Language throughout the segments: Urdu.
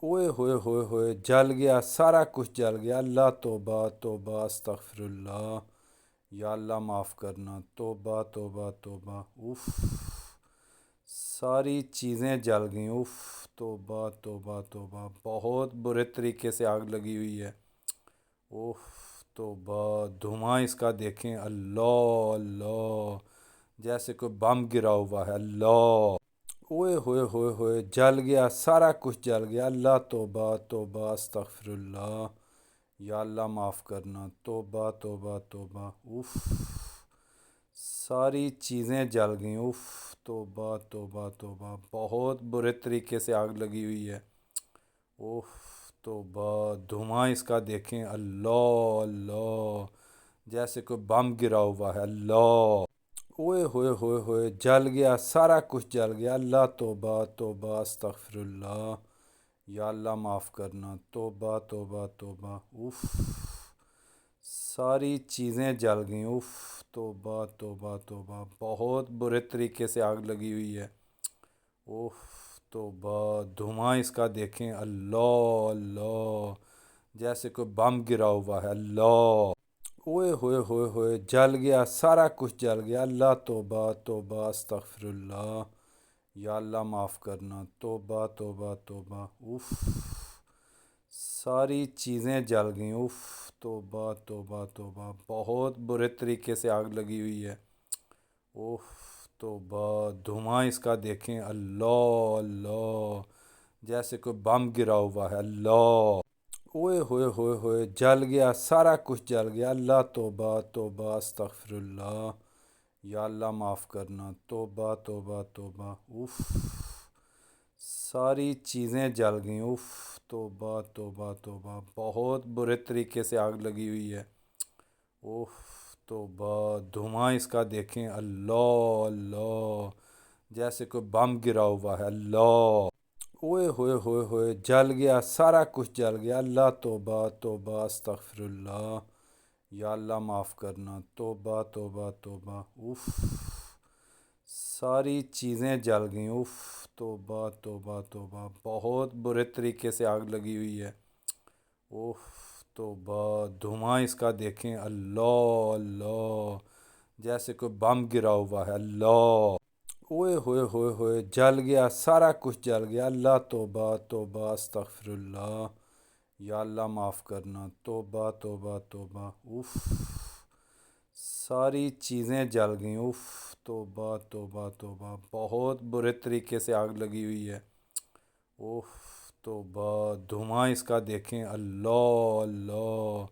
اوئے ہوئے ہوئے ہوئے جل گیا، سارا کچھ جل گیا۔ اللہ توبہ توبہ استغفر اللہ، یا اللہ معاف کرنا، توبہ توبہ توبہ۔ اف، ساری چیزیں جل گئیں۔ اف، توبہ توبہ توبہ، بہت برے طریقے سے آگ لگی ہوئی ہے۔ اف، توبہ، دھواں اس کا دیکھیں، اللہ اللہ، جیسے کوئی بم گرا ہوا ہے۔ اللہ، اوئے ہوئے ہوئے ہوئے جل گیا، سارا کچھ جل گیا۔ اللہ توبہ توبہ استغفر اللہ، یا اللہ معاف کرنا، توبہ توبہ توبہ۔ اف، ساری چیزیں جل گئیں۔ اف، توبہ توبہ توبہ، بہت برے طریقے سے آگ لگی ہوئی ہے۔ اف، توبہ، دھواں اس کا دیکھیں، اللہ اللہ، جیسے کوئی بم گرا ہوا ہے۔ اللہ، اوئے ہوئے ہوئے ہوئے جل گیا، سارا کچھ جل گیا۔ اللہ توبہ توبہ استغفر اللہ، یا اللہ معاف کرنا، توبہ توبہ توبہ۔ اف، ساری چیزیں جل گئیں۔ اف، توبہ توبہ توبہ، بہت برے طریقے سے آگ لگی ہوئی ہے۔ اف، توبہ، دھواں اس کا دیکھیں، اللہ اللہ، جیسے کوئی بم گرا ہوا ہے۔ اللہ، اوئے ہوئے ہوئے ہوئے جل گیا، سارا کچھ جل گیا۔ اللہ توبہ توبہ استغفر اللہ، یا اللہ معاف کرنا، توبہ توبہ توبہ۔ اف، ساری چیزیں جل گئیں۔ اف، توبہ توبہ توبہ، بہت برے طریقے سے آگ لگی ہوئی ہے۔ اف، توبہ، دھواں اس کا دیکھیں، اللہ اللہ، جیسے کوئی بم گرا ہوا ہے۔ اللہ، اوئے ہوئے ہوئے ہوئے جل گیا، سارا کچھ جل گیا۔ اللہ توبہ توبہ استغفر اللہ، یا اللہ معاف کرنا، توبہ توبہ توبہ۔ اف، ساری چیزیں جل گئیں۔ اف، توبہ توبہ توبہ، بہت برے طریقے سے آگ لگی ہوئی ہے۔ اف، توبہ، دھواں اس کا دیکھیں، اللہ اللہ، جیسے کوئی بم گرا ہوا ہے۔ اللہ، اوئے ہوئے ہوئے ہوئے جل گیا، سارا کچھ جل گیا۔ اللہ توبہ توبہ استغفر اللہ، یا اللہ معاف کرنا، توبہ توبہ توبہ۔ اف، ساری چیزیں جل گئیں۔ اف، توبہ توبہ توبہ، بہت برے طریقے سے آگ لگی ہوئی ہے۔ اف، توبہ، دھواں اس کا دیکھیں، اللہ اللہ، جیسے کوئی بم گرا ہوا ہے۔ اللہ، اوئے ہوئے ہوئے ہوئے جل گیا، سارا کچھ جل گیا۔ اللہ توبہ توبہ استغفر اللہ، یا اللہ معاف کرنا، توبہ توبہ توبہ۔ اف، ساری چیزیں جل گئیں۔ اف، توبہ توبہ توبہ، بہت برے طریقے سے آگ لگی ہوئی ہے۔ اف، توبہ، دھواں اس کا دیکھیں، اللہ اللہ،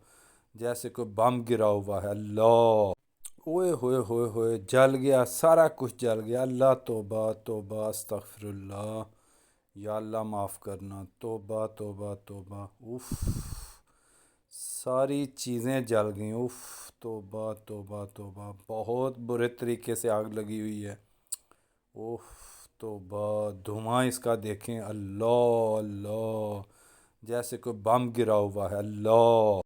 جیسے کوئی بم گرا ہوا ہے۔ اللہ، اوئے ہوئے ہوئے ہوئے جل گیا، سارا کچھ جل گیا۔ اللہ توبہ توبہ استغفر اللہ، یا اللہ معاف کرنا، توبہ توبہ توبہ۔ اف، ساری چیزیں جل گئیں۔ اف، توبہ توبہ توبہ، بہت برے طریقے سے آگ لگی ہوئی ہے۔ اف، توبہ، دھواں اس کا دیکھیں، اللہ اللہ، جیسے کوئی بم گرا ہوا ہے۔ اللہ،